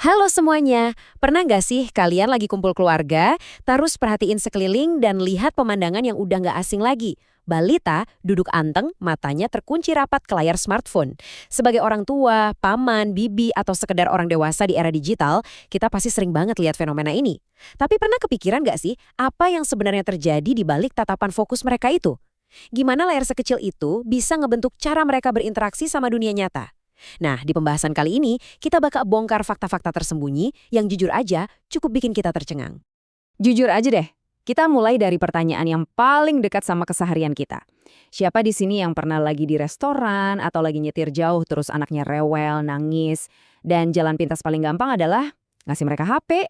Halo semuanya, pernah nggak sih kalian lagi kumpul keluarga, terus perhatiin sekeliling dan lihat pemandangan yang udah nggak asing lagi? Balita duduk anteng, matanya terkunci rapat ke layar smartphone. Sebagai orang tua, paman, bibi, atau sekedar orang dewasa di era digital, kita pasti sering banget lihat fenomena ini. Tapi pernah kepikiran nggak sih, apa yang sebenarnya terjadi di balik tatapan fokus mereka itu? Gimana layar sekecil itu bisa ngebentuk cara mereka berinteraksi sama dunia nyata? Nah, di pembahasan kali ini, kita bakal bongkar fakta-fakta tersembunyi yang jujur aja cukup bikin kita tercengang. Jujur aja deh, kita mulai dari pertanyaan yang paling dekat sama keseharian kita. Siapa di sini yang pernah lagi di restoran atau lagi nyetir jauh terus anaknya rewel, nangis, dan jalan pintas paling gampang adalah ngasih mereka HP?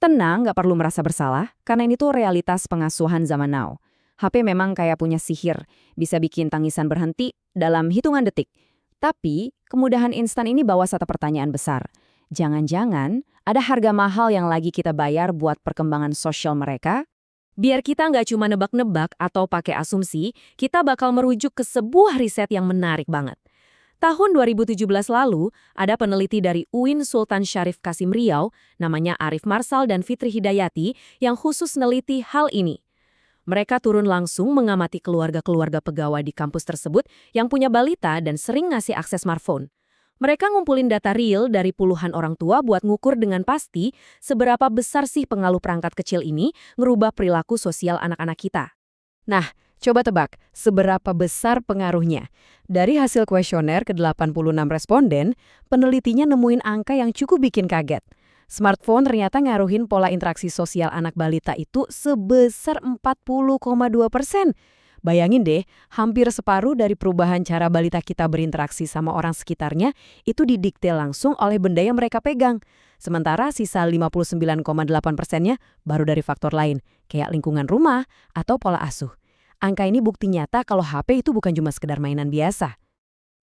Tenang, nggak perlu merasa bersalah, karena ini tuh realitas pengasuhan zaman now. HP memang kayak punya sihir, bisa bikin tangisan berhenti dalam hitungan detik. Tapi, kemudahan instan ini bawa satu pertanyaan besar. Jangan-jangan ada harga mahal yang lagi kita bayar buat perkembangan sosial mereka? Biar kita nggak cuma nebak-nebak atau pakai asumsi, kita bakal merujuk ke sebuah riset yang menarik banget. Tahun 2017 lalu, ada peneliti dari UIN Sultan Syarif Kasim Riau, namanya Arif Marsal dan Fitri Hidayati, yang khusus neliti hal ini. Mereka turun langsung mengamati keluarga-keluarga pegawai di kampus tersebut yang punya balita dan sering ngasih akses smartphone. Mereka ngumpulin data real dari puluhan orang tua buat ngukur dengan pasti seberapa besar sih pengaruh perangkat kecil ini ngerubah perilaku sosial anak-anak kita. Nah, coba tebak, seberapa besar pengaruhnya? Dari hasil kuesioner ke 86 responden, penelitinya nemuin angka yang cukup bikin kaget. Smartphone ternyata ngaruhin pola interaksi sosial anak balita itu sebesar 40,2%. Bayangin deh, hampir separuh dari perubahan cara balita kita berinteraksi sama orang sekitarnya itu didikte langsung oleh benda yang mereka pegang. Sementara sisa 59,8%-nya baru dari faktor lain, kayak lingkungan rumah atau pola asuh. Angka ini bukti nyata kalau HP itu bukan cuma sekedar mainan biasa.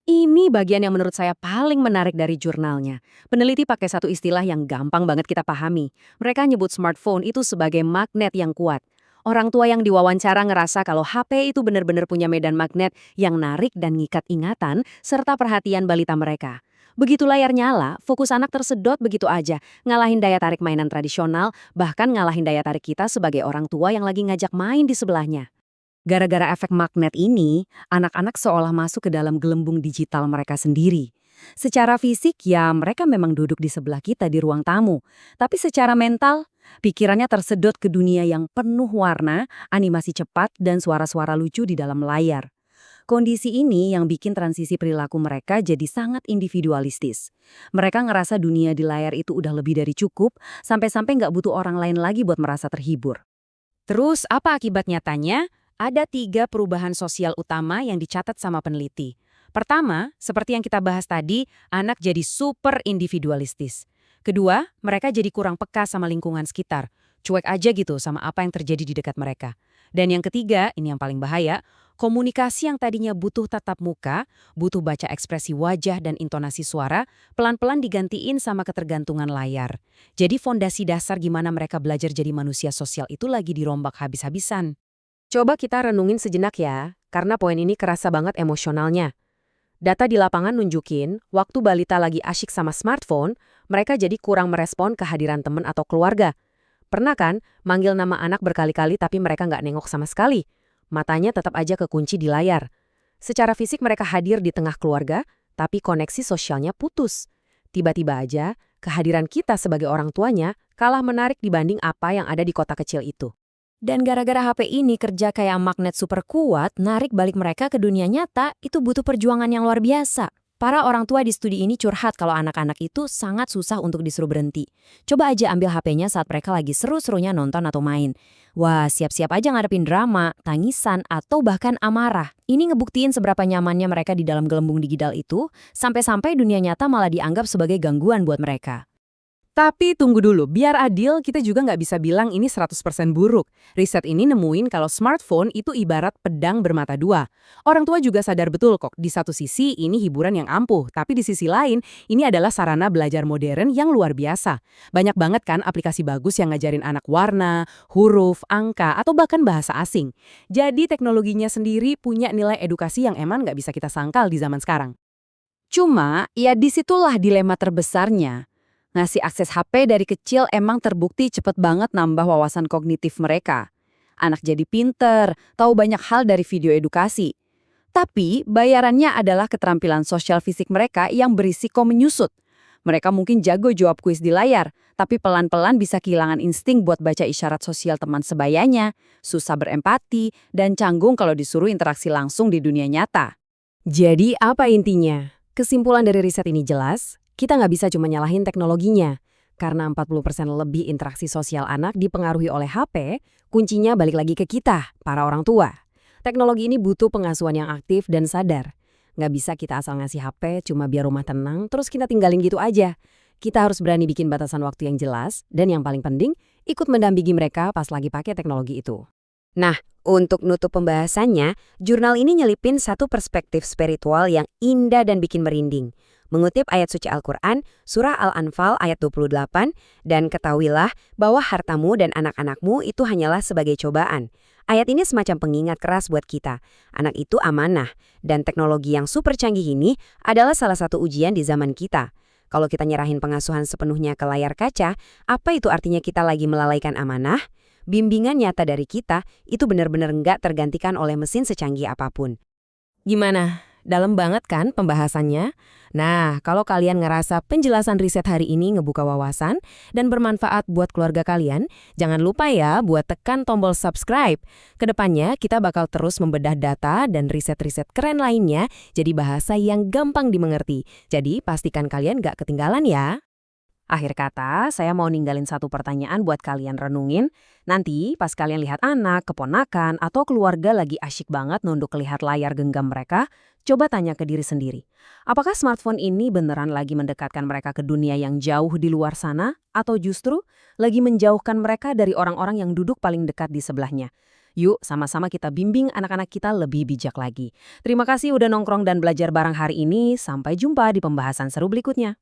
Ini bagian yang menurut saya paling menarik dari jurnalnya. Peneliti pakai satu istilah yang gampang banget kita pahami. Mereka nyebut smartphone itu sebagai magnet yang kuat. Orang tua yang diwawancara ngerasa kalau HP itu benar-benar punya medan magnet yang narik dan ngikat ingatan serta perhatian balita mereka. Begitu layar nyala, fokus anak tersedot begitu aja, ngalahin daya tarik mainan tradisional, bahkan ngalahin daya tarik kita sebagai orang tua yang lagi ngajak main di sebelahnya. Gara-gara efek magnet ini, anak-anak seolah masuk ke dalam gelembung digital mereka sendiri. Secara fisik, ya mereka memang duduk di sebelah kita di ruang tamu. Tapi secara mental, pikirannya tersedot ke dunia yang penuh warna, animasi cepat, dan suara-suara lucu di dalam layar. Kondisi ini yang bikin transisi perilaku mereka jadi sangat individualistis. Mereka ngerasa dunia di layar itu udah lebih dari cukup, sampai-sampai nggak butuh orang lain lagi buat merasa terhibur. Terus apa akibat nyatanya? Ada 3 perubahan sosial utama yang dicatat sama peneliti. Pertama, seperti yang kita bahas tadi, anak jadi super individualistis. Kedua, mereka jadi kurang peka sama lingkungan sekitar. Cuek aja gitu sama apa yang terjadi di dekat mereka. Dan yang ketiga, ini yang paling bahaya, komunikasi yang tadinya butuh tatap muka, butuh baca ekspresi wajah dan intonasi suara, pelan-pelan digantiin sama ketergantungan layar. Jadi fondasi dasar gimana mereka belajar jadi manusia sosial itu lagi dirombak habis-habisan. Coba kita renungin sejenak ya, karena poin ini kerasa banget emosionalnya. Data di lapangan nunjukin, waktu balita lagi asyik sama smartphone, mereka jadi kurang merespon kehadiran teman atau keluarga. Pernah kan, manggil nama anak berkali-kali tapi mereka nggak nengok sama sekali. Matanya tetap aja kekunci di layar. Secara fisik mereka hadir di tengah keluarga, tapi koneksi sosialnya putus. Tiba-tiba aja, kehadiran kita sebagai orang tuanya kalah menarik dibanding apa yang ada di kota kecil itu. Dan gara-gara HP ini kerja kayak magnet super kuat, narik balik mereka ke dunia nyata, itu butuh perjuangan yang luar biasa. Para orang tua di studi ini curhat kalau anak-anak itu sangat susah untuk disuruh berhenti. Coba aja ambil HP-nya saat mereka lagi seru-serunya nonton atau main. Wah, siap-siap aja ngadepin drama, tangisan, atau bahkan amarah. Ini ngebuktiin seberapa nyamannya mereka di dalam gelembung digital itu, sampai-sampai dunia nyata malah dianggap sebagai gangguan buat mereka. Tapi tunggu dulu, biar adil kita juga nggak bisa bilang ini 100% buruk. Riset ini nemuin kalau smartphone itu ibarat pedang bermata dua. Orang tua juga sadar betul kok, di satu sisi ini hiburan yang ampuh, tapi di sisi lain ini adalah sarana belajar modern yang luar biasa. Banyak banget kan aplikasi bagus yang ngajarin anak warna, huruf, angka, atau bahkan bahasa asing. Jadi teknologinya sendiri punya nilai edukasi yang emang nggak bisa kita sangkal di zaman sekarang. Cuma, ya disitulah dilema terbesarnya. Ngasih akses HP dari kecil emang terbukti cepet banget nambah wawasan kognitif mereka. Anak jadi pinter, tahu banyak hal dari video edukasi. Tapi bayarannya adalah keterampilan sosial fisik mereka yang berisiko menyusut. Mereka mungkin jago jawab kuis di layar, tapi pelan-pelan bisa kehilangan insting buat baca isyarat sosial teman sebayanya, susah berempati, dan canggung kalau disuruh interaksi langsung di dunia nyata. Jadi apa intinya? Kesimpulan dari riset ini jelas, kita nggak bisa cuma nyalahin teknologinya. Karena 40% lebih interaksi sosial anak dipengaruhi oleh HP, kuncinya balik lagi ke kita, para orang tua. Teknologi ini butuh pengasuhan yang aktif dan sadar. Nggak bisa kita asal ngasih HP cuma biar rumah tenang, terus kita tinggalin gitu aja. Kita harus berani bikin batasan waktu yang jelas, dan yang paling penting, ikut mendampingi mereka pas lagi pakai teknologi itu. Nah, untuk nutup pembahasannya, jurnal ini nyelipin satu perspektif spiritual yang indah dan bikin merinding. Mengutip ayat suci Al-Quran, surah Al-Anfal ayat 28, dan ketahuilah bahwa hartamu dan anak-anakmu itu hanyalah sebagai cobaan. Ayat ini semacam pengingat keras buat kita. Anak itu amanah, dan teknologi yang super canggih ini adalah salah satu ujian di zaman kita. Kalau kita nyerahin pengasuhan sepenuhnya ke layar kaca, apa itu artinya kita lagi melalaikan amanah? Bimbingan nyata dari kita itu benar-benar nggak tergantikan oleh mesin secanggih apapun. Gimana? Dalam banget kan pembahasannya? Nah, kalau kalian ngerasa penjelasan riset hari ini ngebuka wawasan dan bermanfaat buat keluarga kalian, jangan lupa ya buat tekan tombol subscribe. Kedepannya kita bakal terus membedah data dan riset-riset keren lainnya jadi bahasa yang gampang dimengerti. Jadi pastikan kalian gak ketinggalan ya. Akhir kata, saya mau ninggalin satu pertanyaan buat kalian renungin. Nanti pas kalian lihat anak, keponakan, atau keluarga lagi asyik banget nunduk lihat layar genggam mereka, coba tanya ke diri sendiri. Apakah smartphone ini beneran lagi mendekatkan mereka ke dunia yang jauh di luar sana? Atau justru lagi menjauhkan mereka dari orang-orang yang duduk paling dekat di sebelahnya? Yuk, sama-sama kita bimbing anak-anak kita lebih bijak lagi. Terima kasih udah nongkrong dan belajar bareng hari ini. Sampai jumpa di pembahasan seru berikutnya.